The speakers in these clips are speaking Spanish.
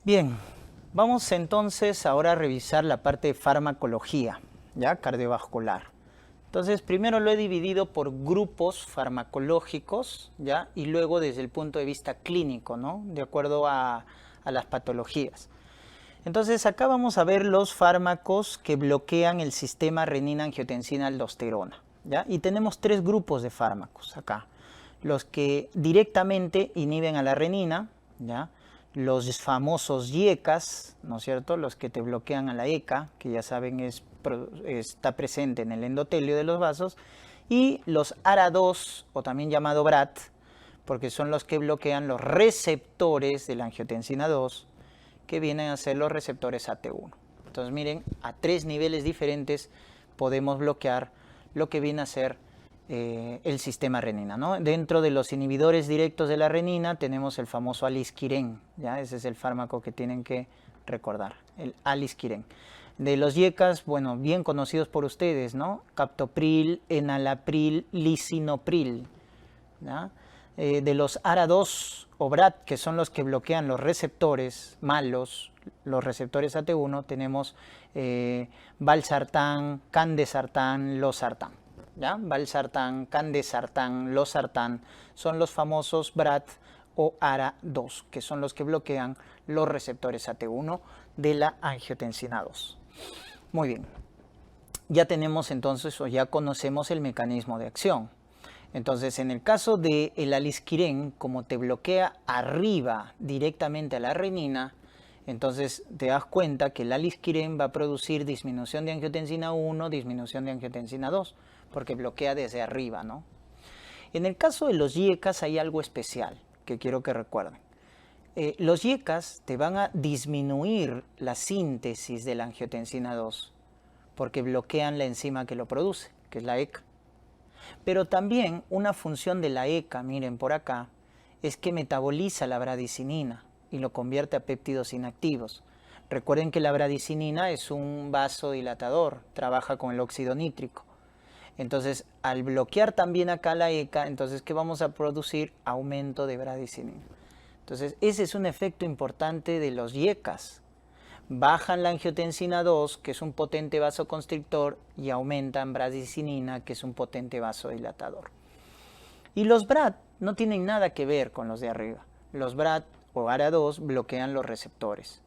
Bien, vamos entonces ahora a revisar la parte de farmacología, ¿ya? Cardiovascular. Entonces, primero lo he dividido por grupos farmacológicos, ¿ya? Y luego desde el punto de vista clínico, ¿no? De acuerdo a las patologías. Entonces, acá vamos a ver los fármacos que bloquean el sistema renina-angiotensina-aldosterona, ¿ya? Y tenemos tres grupos de fármacos acá. Los que directamente inhiben a la renina, ¿ya? Los famosos IECAS, ¿no es cierto? Los que te bloquean a la ECA, que ya saben está presente en el endotelio de los vasos, y los ARA2, o también llamado BRAT, porque son los que bloquean los receptores de la angiotensina 2, que vienen a ser los receptores AT1. Entonces miren, a tres niveles diferentes podemos bloquear lo que viene a ser el sistema renina, ¿no? Dentro de los inhibidores directos de la renina tenemos el famoso alisquiren, ¿ya? Ese es el fármaco que tienen que recordar, el alisquiren. De los IECAS, bueno, bien conocidos por ustedes, ¿no? Captopril, enalapril, lisinopril, ¿ya? De los ARA2 o BRAT, que son los que bloquean los receptores malos, los receptores AT1, tenemos valsartán, candesartán, losartán. ¿Ya? Valsartán, candesartán, losartán son los famosos BRAT o ARA2, que son los que bloquean los receptores AT1 de la angiotensina 2. Muy bien, ya tenemos entonces o ya conocemos el mecanismo de acción. Entonces, en el caso del alisquiren, como te bloquea arriba directamente a la renina, entonces te das cuenta que el alisquiren va a producir disminución de angiotensina 1, disminución de angiotensina 2, porque bloquea desde arriba, ¿no? En el caso de los IECAS hay algo especial que quiero que recuerden. Los IECAS te van a disminuir la síntesis de la angiotensina 2, porque bloquean la enzima que lo produce, que es la ECA. Pero también una función de la ECA, miren por acá, es que metaboliza la bradicinina y lo convierte a péptidos inactivos. Recuerden que la bradicinina es un vasodilatador, trabaja con el óxido nítrico. Entonces, al bloquear también acá la ECA, entonces, ¿qué vamos a producir? Aumento de bradicinina. Entonces, ese es un efecto importante de los IECAS. Bajan la angiotensina 2, que es un potente vasoconstrictor, y aumentan bradicinina, que es un potente vasodilatador. Y los BRAT no tienen nada que ver con los de arriba. Los BRAT o ARA2 bloquean los receptores.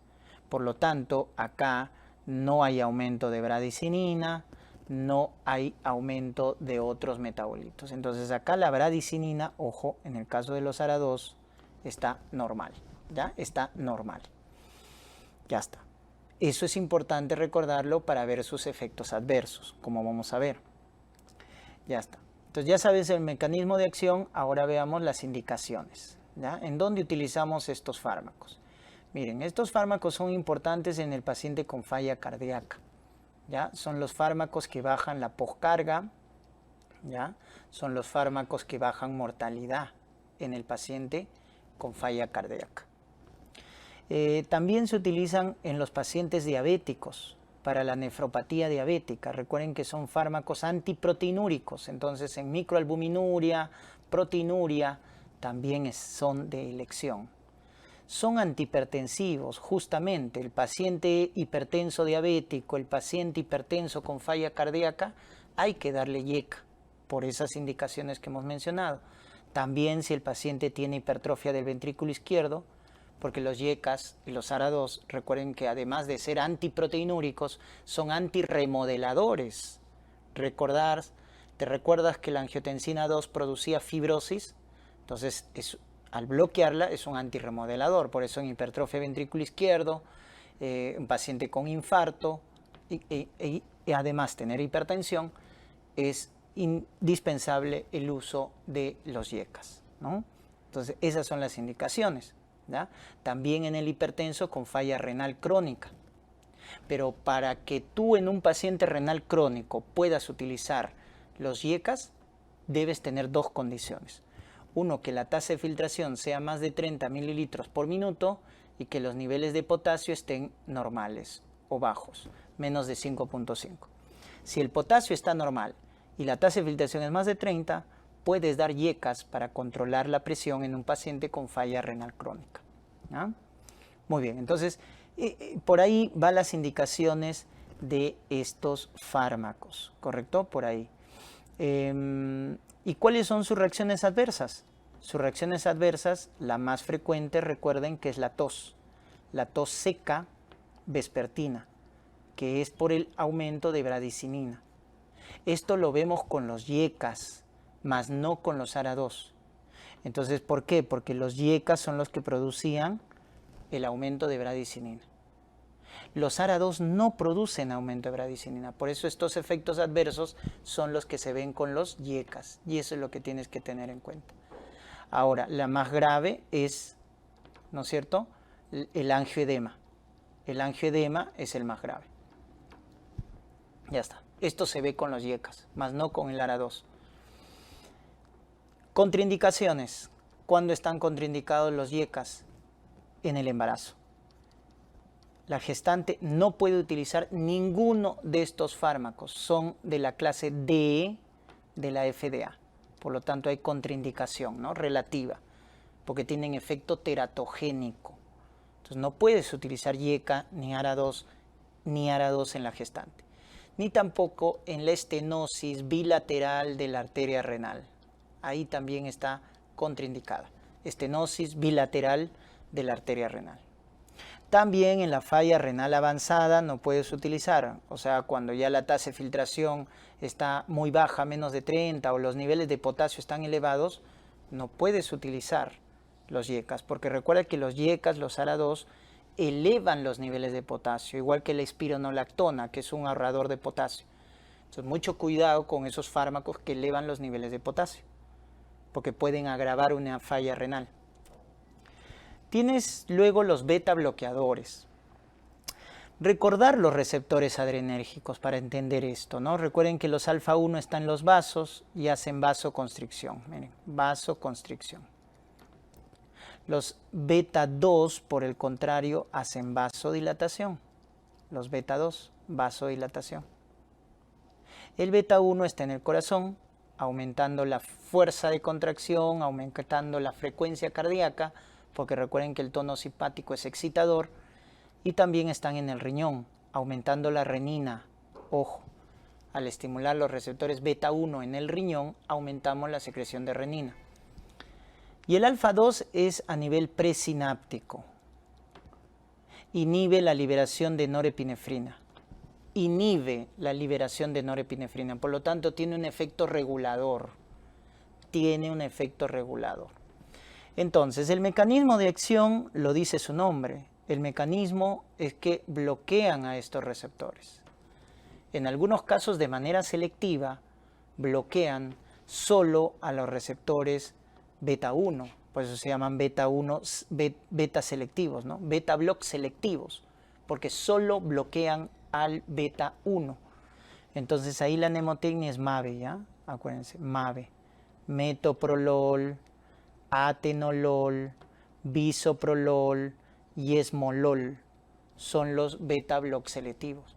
Por lo tanto, acá no hay aumento de bradicinina, no hay aumento de otros metabolitos. Entonces acá la bradicinina, ojo, en el caso de los ARA2, está normal. ¿Ya? Está normal. Ya está. Eso es importante recordarlo para ver sus efectos adversos, como vamos a ver. Ya está. Entonces ya sabes el mecanismo de acción, ahora veamos las indicaciones. ¿Ya? ¿En dónde utilizamos estos fármacos? Miren, estos fármacos son importantes en el paciente con falla cardíaca. ¿Ya? Son los fármacos que bajan la poscarga, ¿ya? Son los fármacos que bajan mortalidad en el paciente con falla cardíaca. También se utilizan en los pacientes diabéticos para la nefropatía diabética. Recuerden que son fármacos antiproteinúricos, entonces en microalbuminuria, proteinuria también son de elección. Son antihipertensivos, justamente el paciente hipertenso diabético, el paciente hipertenso con falla cardíaca, hay que darle IECA por esas indicaciones que hemos mencionado. También si el paciente tiene hipertrofia del ventrículo izquierdo, porque los IECAS y los ARA2, recuerden que además de ser antiproteinúricos, son antirremodeladores. ¿Te recuerdas que la angiotensina 2 producía fibrosis? Entonces, al bloquearla es un antirremodelador, por eso en hipertrofia ventrículo izquierdo, un paciente con infarto y además tener hipertensión, es indispensable el uso de los IECAS, ¿no? Entonces, esas son las indicaciones. ¿Ya? También en el hipertenso con falla renal crónica. Pero para que tú en un paciente renal crónico puedas utilizar los IECAS, debes tener dos condiciones. Uno, que la tasa de filtración sea más de 30 mililitros por minuto y que los niveles de potasio estén normales o bajos, menos de 5.5. Si el potasio está normal y la tasa de filtración es más de 30, puedes dar IECAS para controlar la presión en un paciente con falla renal crónica. ¿Ya? Muy bien, entonces por ahí van las indicaciones de estos fármacos, ¿correcto? Por ahí. ¿Y cuáles son sus reacciones adversas? Sus reacciones adversas, la más frecuente, recuerden que es la tos seca vespertina, que es por el aumento de bradicinina. Esto lo vemos con los YECAs, más no con los ARA2. Entonces, ¿por qué? Porque los YECAs son los que producían el aumento de bradicinina. Los ARA2 no producen aumento de bradicinina, por eso estos efectos adversos son los que se ven con los YECAs, y eso es lo que tienes que tener en cuenta. Ahora, la más grave es, ¿no es cierto?, el angioedema. El angioedema es el más grave. Ya está. Esto se ve con los YECAs, más no con el ARA2. Contraindicaciones. ¿Cuándo están contraindicados los YECAs? En el embarazo. La gestante no puede utilizar ninguno de estos fármacos. Son de la clase D de la FDA. Por lo tanto, hay contraindicación, ¿no?, relativa, porque tienen efecto teratogénico. Entonces, no puedes utilizar YECA ni ARA2 en la gestante, ni tampoco en la estenosis bilateral de la arteria renal. Ahí también está contraindicada. Estenosis bilateral de la arteria renal. También en la falla renal avanzada no puedes utilizar, o sea, cuando ya la tasa de filtración está muy baja, menos de 30, o los niveles de potasio están elevados, no puedes utilizar los YECAs, porque recuerda que los YECAs, los ARA2, elevan los niveles de potasio, igual que la espironolactona, que es un ahorrador de potasio. Entonces, mucho cuidado con esos fármacos que elevan los niveles de potasio, porque pueden agravar una falla renal. Tienes luego los beta bloqueadores. Recordar los receptores adrenérgicos para entender esto, ¿no? Recuerden que los alfa 1 están en los vasos y hacen vasoconstricción. Miren, vasoconstricción. Los beta 2, por el contrario, hacen vasodilatación. Los beta 2, vasodilatación. El beta 1 está en el corazón, aumentando la fuerza de contracción, aumentando la frecuencia cardíaca, porque recuerden que el tono simpático es excitador, y también están en el riñón, aumentando la renina. Ojo, al estimular los receptores beta 1 en el riñón, aumentamos la secreción de renina. Y el alfa 2 es a nivel presináptico. Inhibe la liberación de norepinefrina. Por lo tanto, tiene un efecto regulador. Entonces, el mecanismo de acción lo dice su nombre. El mecanismo es que bloquean a estos receptores. En algunos casos, de manera selectiva, bloquean solo a los receptores beta 1. Por eso se llaman beta selectivos, ¿no? Beta block selectivos, porque solo bloquean al beta 1. Entonces, ahí la mnemotecnia es MAVE, ¿ya? Acuérdense, MAVE. Metoprolol, atenolol, bisoprolol y esmolol son los beta block selectivos.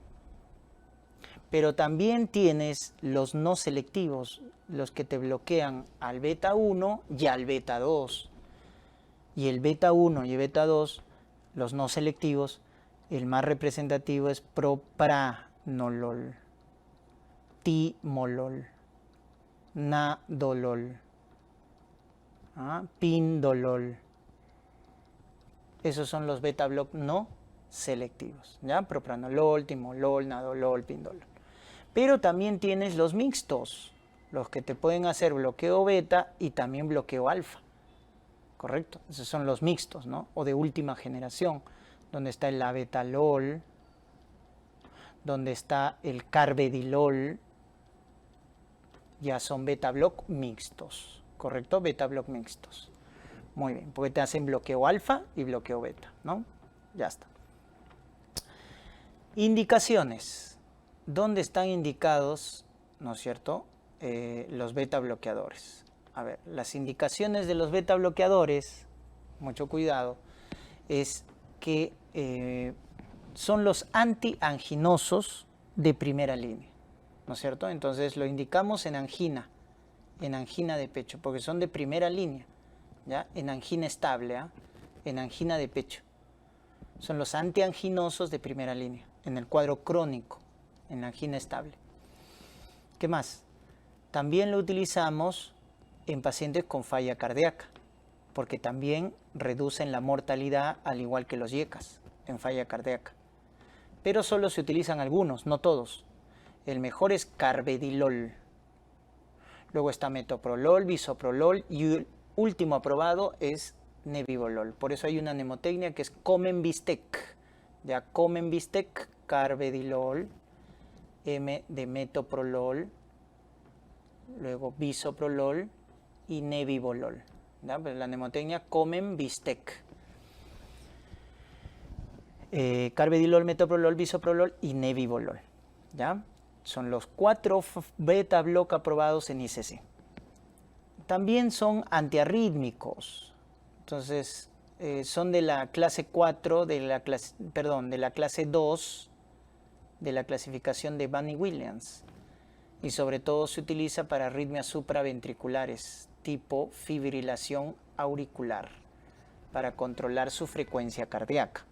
Pero también tienes los no selectivos, los que te bloquean al beta 1 y al beta 2. Y el beta 1 y el beta 2, los no selectivos, el más representativo es propranolol, timolol, nadolol, pindolol. Esos son los beta block no selectivos, ¿ya? Propranolol, timolol, nadolol, pindolol. Pero también tienes los mixtos, los que te pueden hacer bloqueo beta y también bloqueo alfa. Correcto, esos son los mixtos, ¿no? O de última generación, donde está el labetalol, donde está el carvedilol, ya son beta block mixtos, ¿correcto? Beta block mixtos. Muy bien, porque te hacen bloqueo alfa y bloqueo beta, ¿no? Ya está. Indicaciones. ¿Dónde están indicados, no es cierto, los beta bloqueadores? A ver, las indicaciones de los beta bloqueadores, mucho cuidado, es que son los antianginosos de primera línea, ¿no es cierto? Entonces lo indicamos en angina de pecho, porque son de primera línea, ¿ya? En angina estable, en angina de pecho. Son los antianginosos de primera línea, en el cuadro crónico, en la angina estable. ¿Qué más? También lo utilizamos en pacientes con falla cardíaca, porque también reducen la mortalidad al igual que los IECAS en falla cardíaca. Pero solo se utilizan algunos, no todos. El mejor es carvedilol. Luego está metoprolol, bisoprolol y el último aprobado es nebivolol. Por eso hay una mnemotecnia que es Comenbistec. Ya Comenbistec, carvedilol, M de metoprolol, luego bisoprolol y nebivolol. ¿Ya? Pues la mnemotecnia Comenbistec. Carvedilol, metoprolol, bisoprolol y nebivolol. ¿Ya? Son los 4 beta block aprobados en ICC. También son antiarrítmicos. Entonces, son de la clase 4, de la clase 2 de la clasificación de Bunny-Williams. Y sobre todo se utiliza para arritmias supraventriculares, tipo fibrilación auricular, para controlar su frecuencia cardíaca.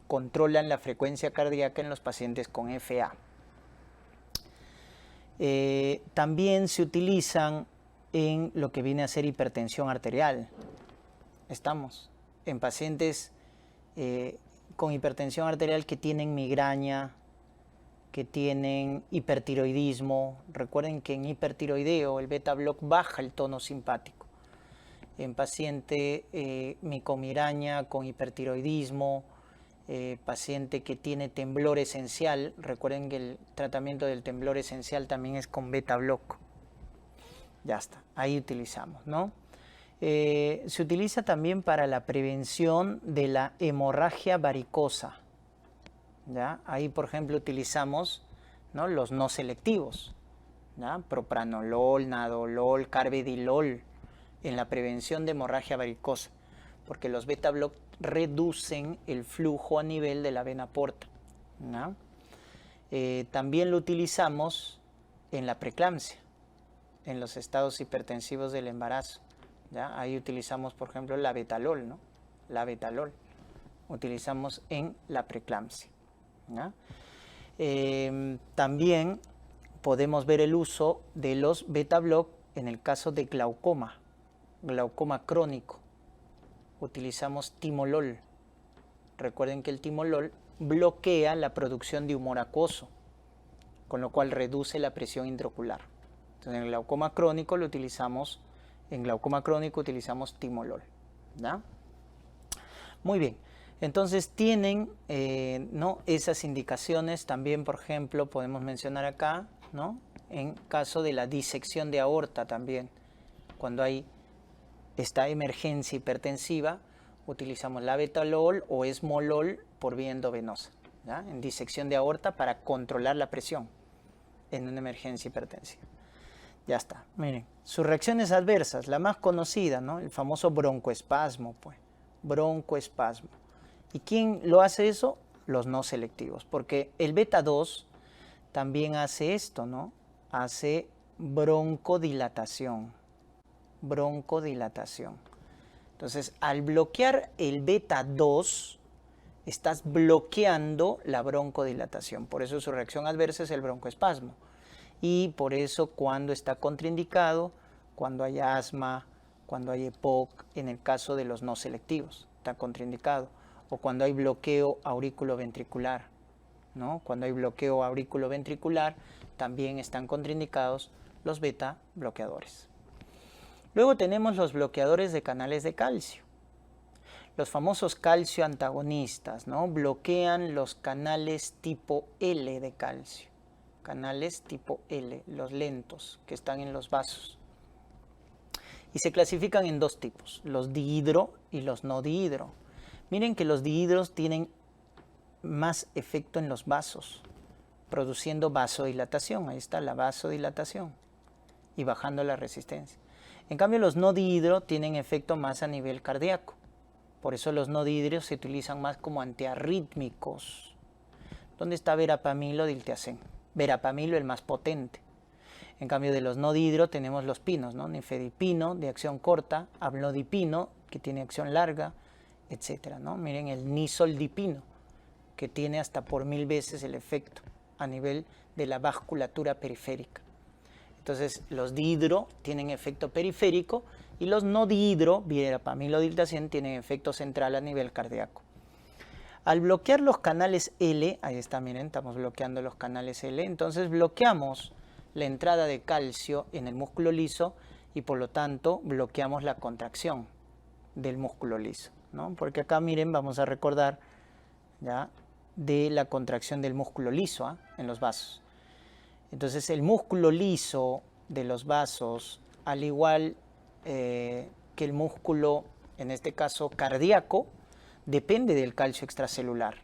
Controlan la frecuencia cardíaca en los pacientes con FA. También se utilizan en lo que viene a ser hipertensión arterial. Estamos en pacientes con hipertensión arterial que tienen migraña, que tienen hipertiroidismo. Recuerden que en hipertiroideo el beta block baja el tono simpático. En paciente micomiraña con hipertiroidismo, paciente que tiene temblor esencial, recuerden que el tratamiento del temblor esencial también es con beta block. Ya está, ahí utilizamos, ¿no? Se utiliza también para la prevención de la hemorragia varicosa. ¿Ya? Ahí, por ejemplo, utilizamos, ¿no?, los no selectivos, ¿ya? Propranolol, nadolol, carvedilol, en la prevención de hemorragia varicosa, porque los beta block reducen el flujo a nivel de la vena porta, ¿no? También lo utilizamos en la preeclampsia, en los estados hipertensivos del embarazo, ¿ya? Ahí utilizamos, por ejemplo, la betalol, ¿no? La betalol utilizamos en la preeclampsia, ¿ya? También podemos ver el uso de los beta block en el caso de glaucoma crónico. Utilizamos timolol. Recuerden que el timolol bloquea la producción de humor acuoso, con lo cual reduce la presión intraocular. Entonces, en el glaucoma crónico utilizamos timolol, ¿ya? Muy bien. Entonces tienen ¿no?, esas indicaciones. También, por ejemplo, podemos mencionar acá, ¿no?, en caso de la disección de aorta también, cuando hay esta emergencia hipertensiva, utilizamos la betalol o esmolol por vía endovenosa, ¿ya?, en disección de aorta para controlar la presión en una emergencia hipertensiva. Ya está. Miren, sus reacciones adversas, la más conocida, ¿no?, el famoso broncoespasmo, pues, broncoespasmo. ¿Y quién lo hace eso? Los no selectivos, porque el beta 2 también hace esto, ¿no? Hace broncodilatación. Entonces, al bloquear el beta 2, estás bloqueando la broncodilatación. Por eso su reacción adversa es el broncoespasmo. Y por eso cuando está contraindicado, cuando hay asma, cuando hay EPOC, en el caso de los no selectivos, está contraindicado. O cuando hay bloqueo auriculoventricular, ¿no? Cuando hay bloqueo auriculoventricular, también están contraindicados los beta bloqueadores. Luego tenemos los bloqueadores de canales de calcio. Los famosos calcio antagonistas, ¿no? Bloquean los canales tipo L de calcio. Canales tipo L, los lentos que están en los vasos. Y se clasifican en dos tipos, los dihidro y los no dihidro. Miren que los dihidros tienen más efecto en los vasos, produciendo vasodilatación. Ahí está la vasodilatación y bajando la resistencia. En cambio, los no dihidro tienen efecto más a nivel cardíaco. Por eso los no dihidros se utilizan más como antiarrítmicos. ¿Dónde está verapamilo, diltiazem? Verapamilo el más potente. En cambio de los no dihidro tenemos los pinos, ¿no? Nifedipino de acción corta, amlodipino que tiene acción larga etcétera, ¿no? Miren el nisoldipino, que tiene hasta por 1000 veces el efecto a nivel de la vasculatura periférica. Entonces, los dihidro tienen efecto periférico y los no dihidro, verapamilodiltacin, tienen efecto central a nivel cardíaco. Al bloquear los canales L, ahí está, miren, estamos bloqueando los canales L, entonces bloqueamos la entrada de calcio en el músculo liso y por lo tanto bloqueamos la contracción del músculo liso, ¿no? Porque acá, miren, vamos a recordar ya de la contracción del músculo liso en los vasos. Entonces el músculo liso de los vasos, al igual que el músculo, en este caso cardíaco, depende del calcio extracelular,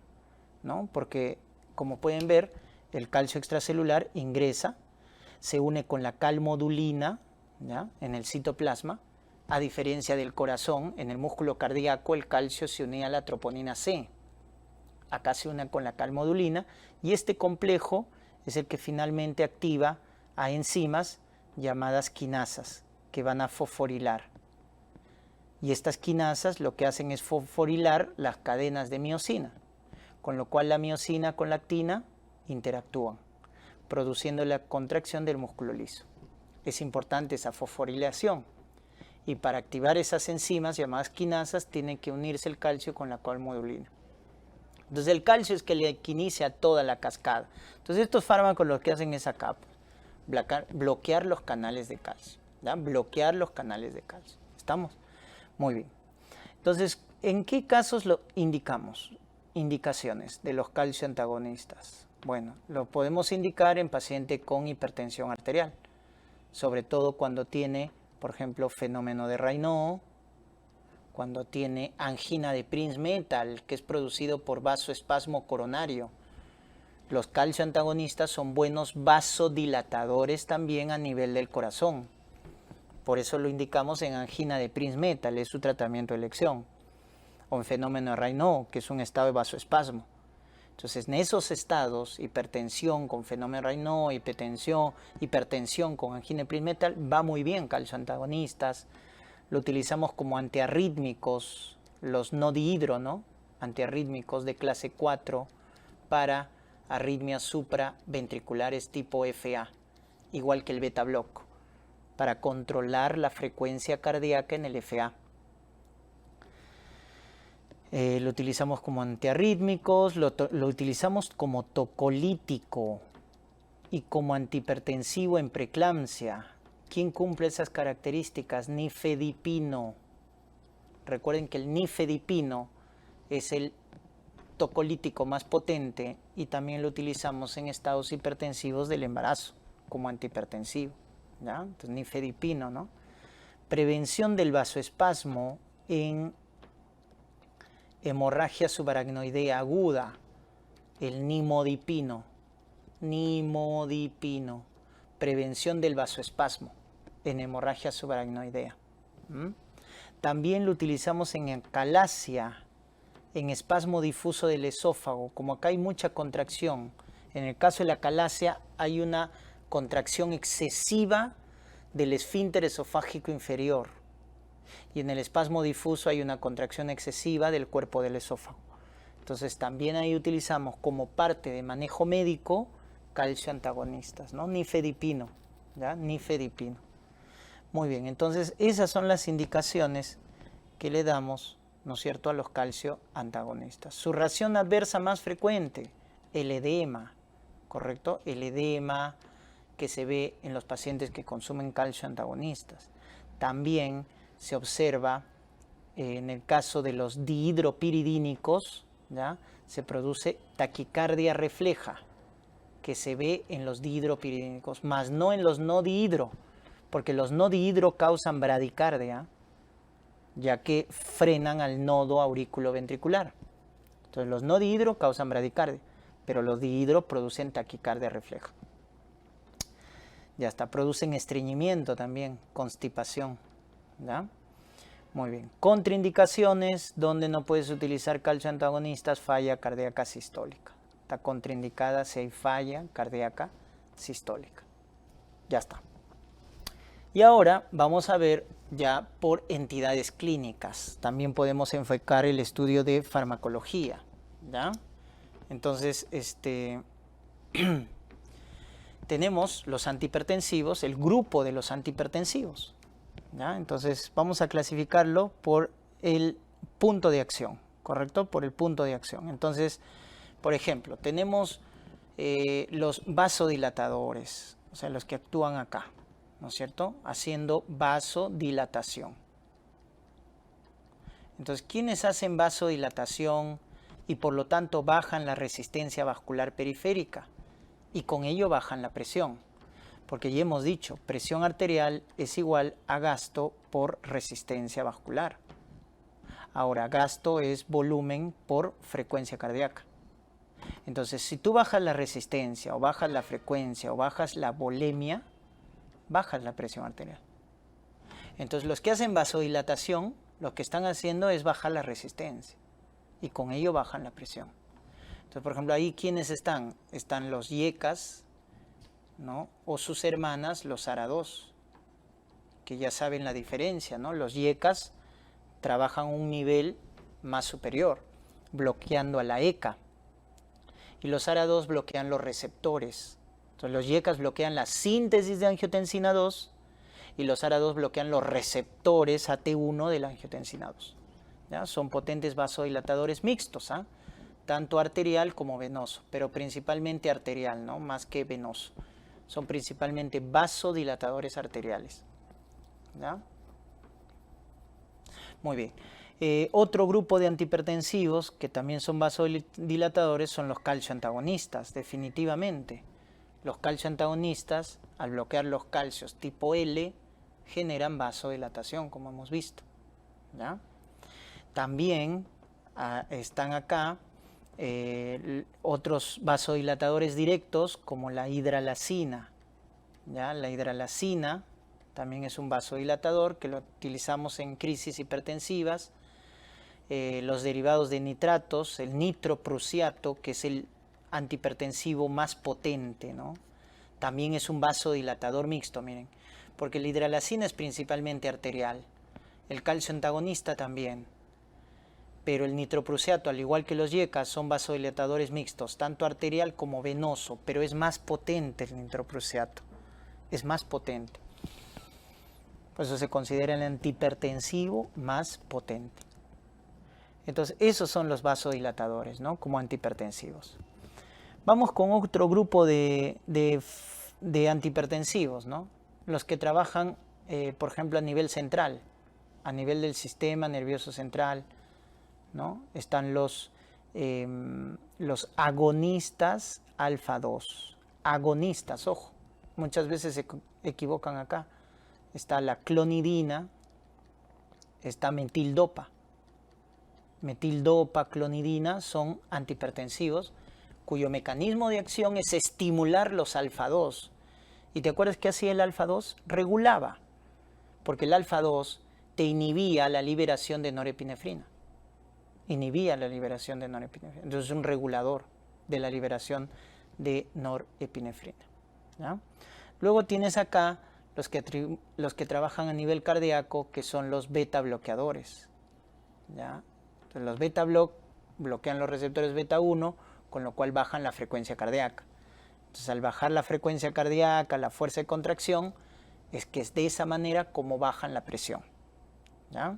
¿no? Porque como pueden ver, el calcio extracelular ingresa, se une con la calmodulina, ¿ya?, en el citoplasma. A diferencia del corazón, en el músculo cardíaco el calcio se une a la troponina C. Acá se une con la calmodulina y este complejo es el que finalmente activa a enzimas llamadas quinasas que van a fosforilar. Y estas quinasas lo que hacen es fosforilar las cadenas de miosina, con lo cual la miosina con la actina interactúan, produciendo la contracción del músculo liso. Es importante esa fosforilación y para activar esas enzimas llamadas quinasas tiene que unirse el calcio con la calmodulina. Entonces el calcio es que le inicia toda la cascada. Entonces estos fármacos lo que hacen es acá bloquear los canales de calcio, ¿ya? Bloquear los canales de calcio. ¿Estamos? Muy bien. Entonces, ¿en qué casos lo indicamos? Indicaciones de los calcio antagonistas. Bueno, lo podemos indicar en paciente con hipertensión arterial, sobre todo cuando tiene, por ejemplo, fenómeno de Raynaud, cuando tiene angina de Prinzmetal, que es producido por vasoespasmo coronario. Los calcio antagonistas son buenos vasodilatadores también a nivel del corazón. Por eso lo indicamos en angina de Prinzmetal, es su tratamiento de elección. O en fenómeno de Raynaud, que es un estado de vasoespasmo. Entonces, en esos estados, hipertensión con fenómeno de Raynaud, hipertensión con angina de Prinzmetal, va muy bien calcio antagonistas. Lo utilizamos como antiarrítmicos, los no dihidro, ¿no? Antiarrítmicos de clase 4 para arritmias supraventriculares tipo FA, igual que el beta block, para controlar la frecuencia cardíaca en el FA. Lo utilizamos como antiarrítmicos, lo utilizamos como tocolítico y como antihipertensivo en preeclampsia. ¿Quién cumple esas características? Nifedipino. Recuerden que el nifedipino es el tocolítico más potente y también lo utilizamos en estados hipertensivos del embarazo como antihipertensivo, ¿ya? Entonces, nifedipino, ¿no? Prevención del vasoespasmo en hemorragia subaracnoidea aguda, el nimodipino. Nimodipino. Prevención del vasoespasmo en hemorragia subaracnoidea. También lo utilizamos en acalasia, en espasmo difuso del esófago. Como acá hay mucha contracción, en el caso de la acalasia hay una contracción excesiva del esfínter esofágico inferior y en el espasmo difuso hay una contracción excesiva del cuerpo del esófago. Entonces también ahí utilizamos como parte de manejo médico calcio antagonistas, ¿no? Nifedipino, ¿ya? Nifedipino. Muy bien, entonces esas son las indicaciones que le damos, ¿no es cierto?, a los calcio antagonistas. Su reacción adversa más frecuente, el edema, ¿correcto? El edema que se ve en los pacientes que consumen calcio antagonistas. También se observa en el caso de los dihidropiridínicos, ¿ya?, se produce taquicardia refleja, que se ve en los dihidropiridínicos, más no en los no dihidro, porque los no dihidro causan bradicardia, ya que frenan al nodo auriculoventricular. Entonces los no dihidro causan bradicardia, pero los dihidro producen taquicardia refleja. Ya está, producen estreñimiento también, constipación, ¿ya? Muy bien. Contraindicaciones donde no puedes utilizar calcio antagonistas, falla cardíaca sistólica. Está contraindicada si hay falla cardíaca sistólica. Ya está. Y ahora vamos a ver ya por entidades clínicas. También podemos enfocar el estudio de farmacología, ¿ya? Entonces, tenemos los antihipertensivos, el grupo de los antihipertensivos, ¿ya? Entonces, vamos a clasificarlo por el punto de acción, ¿correcto? Por el punto de acción. Entonces, por ejemplo, tenemos los vasodilatadores, o sea, los que actúan acá, ¿no es cierto? Haciendo vasodilatación. Entonces, ¿quiénes hacen vasodilatación y por lo tanto bajan la resistencia vascular periférica? Y con ello bajan la presión. Porque ya hemos dicho, presión arterial es igual a gasto por resistencia vascular. Ahora, gasto es volumen por frecuencia cardíaca. Entonces, si tú bajas la resistencia o bajas la frecuencia o bajas la volemia, bajas la presión arterial. Entonces, los que hacen vasodilatación, lo que están haciendo es bajar la resistencia y con ello bajan la presión. Entonces, por ejemplo, ahí ¿quiénes están? Están los IECAS, ¿no? O sus hermanas, los ARA2, que ya saben la diferencia, ¿no? Los IECAS trabajan un nivel más superior, bloqueando a la ECA. Y los ARA2 bloquean los receptores. Entonces los IECAS bloquean la síntesis de angiotensina 2 y los ARA2 bloquean los receptores AT1 de la angiotensina 2. ¿Ya? Son potentes vasodilatadores mixtos, ¿ah? Tanto arterial como venoso, pero principalmente arterial, ¿no? Más que venoso. Son principalmente vasodilatadores arteriales. ¿Ya? Muy bien. Otro grupo de antihipertensivos que también son vasodilatadores son los calcioantagonistas, definitivamente. Los calcioantagonistas, al bloquear los calcios tipo L, generan vasodilatación, como hemos visto, ¿ya? También están acá otros vasodilatadores directos, como la hidralacina, ¿ya? La hidralacina también es un vasodilatador que lo utilizamos en crisis hipertensivas. Los derivados de nitratos, el nitroprusiato, que es el antihipertensivo más potente, ¿no? También es un vasodilatador mixto, miren, porque la hidralacina es principalmente arterial, el calcio antagonista también, pero el nitroprusiato, al igual que los IECAS, son vasodilatadores mixtos, tanto arterial como venoso, pero es más potente el nitroprusiato, es más potente. Por eso se considera el antihipertensivo más potente. Entonces, esos son los vasodilatadores, ¿no? Como antihipertensivos. Vamos con otro grupo de antihipertensivos, ¿no? Los que trabajan, por ejemplo, a nivel central, a nivel del sistema nervioso central, ¿no? Están los agonistas alfa 2. Agonistas, ojo, muchas veces se equivocan acá. Está la clonidina, está metildopa. Metildopa, clonidina son antihipertensivos cuyo mecanismo de acción es estimular los alfa 2. ¿Y te acuerdas qué hacía el alfa 2? Regulaba, porque el alfa 2 te inhibía la liberación de norepinefrina. Inhibía la liberación de norepinefrina. Entonces es un regulador de la liberación de norepinefrina, ¿ya? Luego tienes acá los que trabajan a nivel cardíaco, que son los beta bloqueadores, ¿ya? Entonces los beta bloquean los receptores beta 1, con lo cual bajan la frecuencia cardíaca. Entonces al bajar la frecuencia cardíaca, la fuerza de contracción, es que es de esa manera como bajan la presión, ¿ya?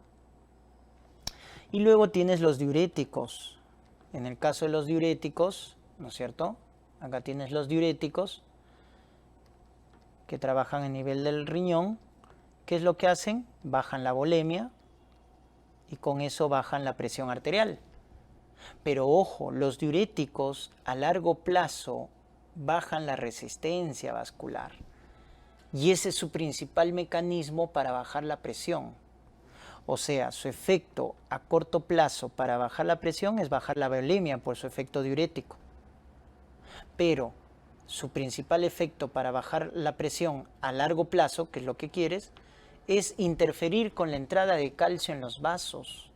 Y luego tienes los diuréticos. En el caso de los diuréticos, ¿no es cierto? Acá tienes los diuréticos que trabajan a nivel del riñón. ¿Qué es lo que hacen? Bajan la volemia y con eso bajan la presión arterial. Pero ojo, los diuréticos a largo plazo bajan la resistencia vascular. Y ese es su principal mecanismo para bajar la presión. O sea, su efecto a corto plazo para bajar la presión es bajar la volemia por su efecto diurético. Pero su principal efecto para bajar la presión a largo plazo, que es lo que quieres, es interferir con la entrada de calcio en los vasos,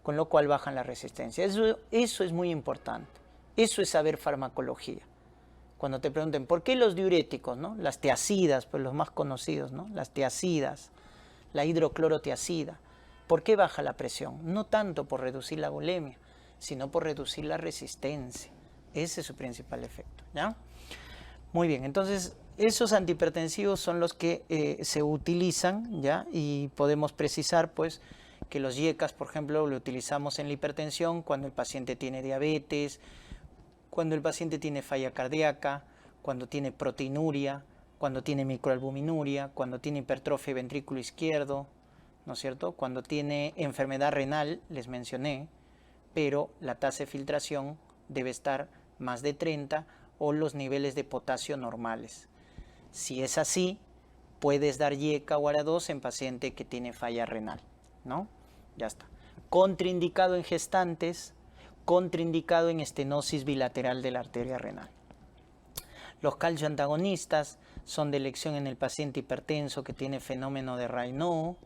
con lo cual bajan la resistencia. Eso es muy importante. Eso es saber farmacología. Cuando te pregunten, ¿por qué los diuréticos, no? Las tiazidas, pues los más conocidos, ¿no? Las tiazidas, la hidroclorotiazida. ¿Por qué baja la presión? No tanto por reducir la volemia, sino por reducir la resistencia. Ese es su principal efecto, ¿ya? Muy bien, entonces esos antihipertensivos son los que se utilizan, ¿ya? Y podemos precisar, pues, que los YECAS, por ejemplo, lo utilizamos en la hipertensión cuando el paciente tiene diabetes, cuando el paciente tiene falla cardíaca, cuando tiene proteinuria, cuando tiene microalbuminuria, cuando tiene hipertrofia ventrículo izquierdo, ¿no es cierto? Cuando tiene enfermedad renal, les mencioné, pero la tasa de filtración debe estar más de 30 o los niveles de potasio normales. Si es así, puedes dar YECA o ARA2 en paciente que tiene falla renal, ¿no? Ya está. Contraindicado en gestantes, contraindicado en estenosis bilateral de la arteria renal. Los calcioantagonistas son de elección en el paciente hipertenso que tiene fenómeno de Raynaud,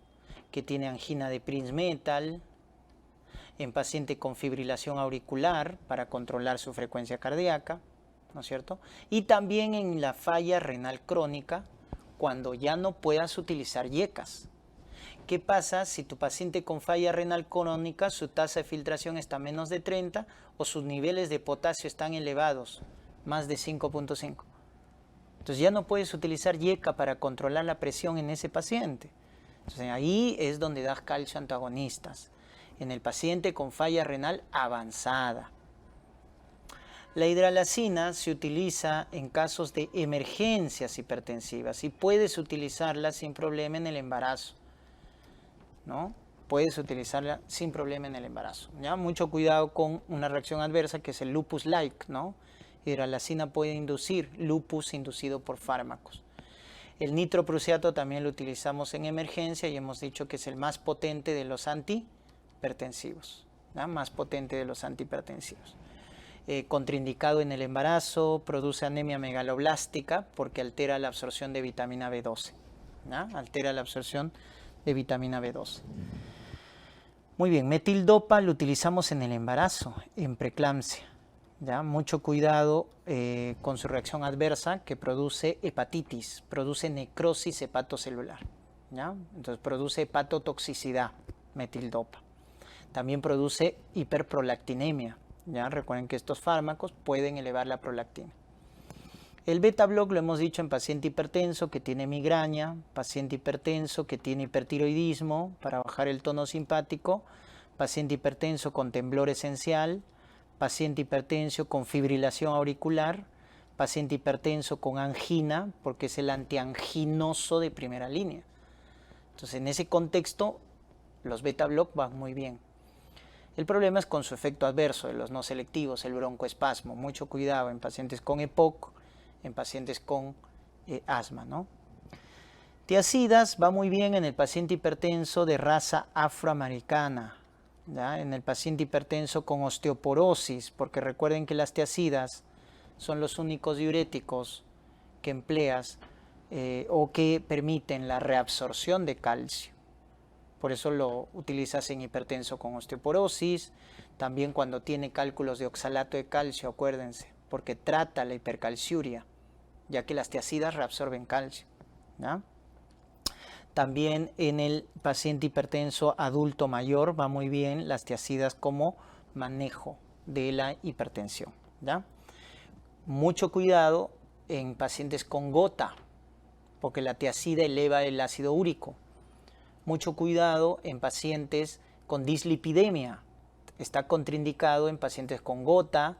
que tiene angina de Prinzmetal, en paciente con fibrilación auricular para controlar su frecuencia cardíaca, ¿no es cierto? Y también en la falla renal crónica, cuando ya no puedas utilizar YECAS. ¿Qué pasa si tu paciente con falla renal crónica, su tasa de filtración está menos de 30 o sus niveles de potasio están elevados, más de 5.5? Entonces ya no puedes utilizar YECA para controlar la presión en ese paciente. Entonces ahí es donde das calcio antagonistas, en el paciente con falla renal avanzada. La hidralazina se utiliza en casos de emergencias hipertensivas y puedes utilizarla sin problema en el embarazo, ¿no? Puedes utilizarla sin problema en el embarazo, ¿ya? Mucho cuidado con una reacción adversa que es el lupus-like, ¿no? Hidralazina puede inducir lupus inducido por fármacos. El nitroprusiato también lo utilizamos en emergencia y hemos dicho que es el más potente de los antihipertensivos, ¿ya? Más potente de los antihipertensivos. Contraindicado en el embarazo, produce anemia megaloblástica porque altera la absorción de vitamina B12, ¿ya? Altera la absorción de vitamina B12. Muy bien, metildopa lo utilizamos en el embarazo, en preeclampsia, ¿ya? Mucho cuidado con su reacción adversa que produce hepatitis, produce necrosis hepatocelular, ¿ya? Entonces produce hepatotoxicidad, metildopa. También produce hiperprolactinemia, ¿ya? Recuerden que estos fármacos pueden elevar la prolactina. El beta-block lo hemos dicho en paciente hipertenso que tiene migraña, paciente hipertenso que tiene hipertiroidismo para bajar el tono simpático, paciente hipertenso con temblor esencial, paciente hipertenso con fibrilación auricular, paciente hipertenso con angina, porque es el antianginoso de primera línea. Entonces, en ese contexto, los beta-block van muy bien. El problema es con su efecto adverso de los no selectivos, el broncoespasmo. Mucho cuidado en pacientes con EPOC, en pacientes con asma, ¿no? Tiazidas va muy bien en el paciente hipertenso de raza afroamericana, ¿ya? En el paciente hipertenso con osteoporosis, porque recuerden que las tiazidas son los únicos diuréticos que empleas o que permiten la reabsorción de calcio. Por eso lo utilizas en hipertenso con osteoporosis, también cuando tiene cálculos de oxalato de calcio, acuérdense, porque trata la hipercalciuria, ya que las tiazidas reabsorben calcio, ¿ya? También en el paciente hipertenso adulto mayor va muy bien las tiazidas como manejo de la hipertensión, ¿ya? Mucho cuidado en pacientes con gota, porque la tiazida eleva el ácido úrico. Mucho cuidado en pacientes con dislipidemia. Está contraindicado en pacientes con gota,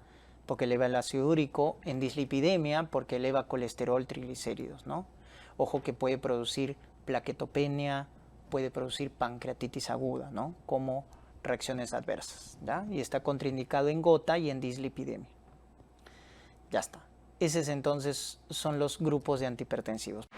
porque eleva el ácido úrico, en dislipidemia, porque eleva colesterol, triglicéridos, ¿no? Ojo que puede producir plaquetopenia, puede producir pancreatitis aguda, ¿no? Como reacciones adversas, ¿ya? Y está contraindicado en gota y en dislipidemia. Ya está. Esos entonces son los grupos de antihipertensivos.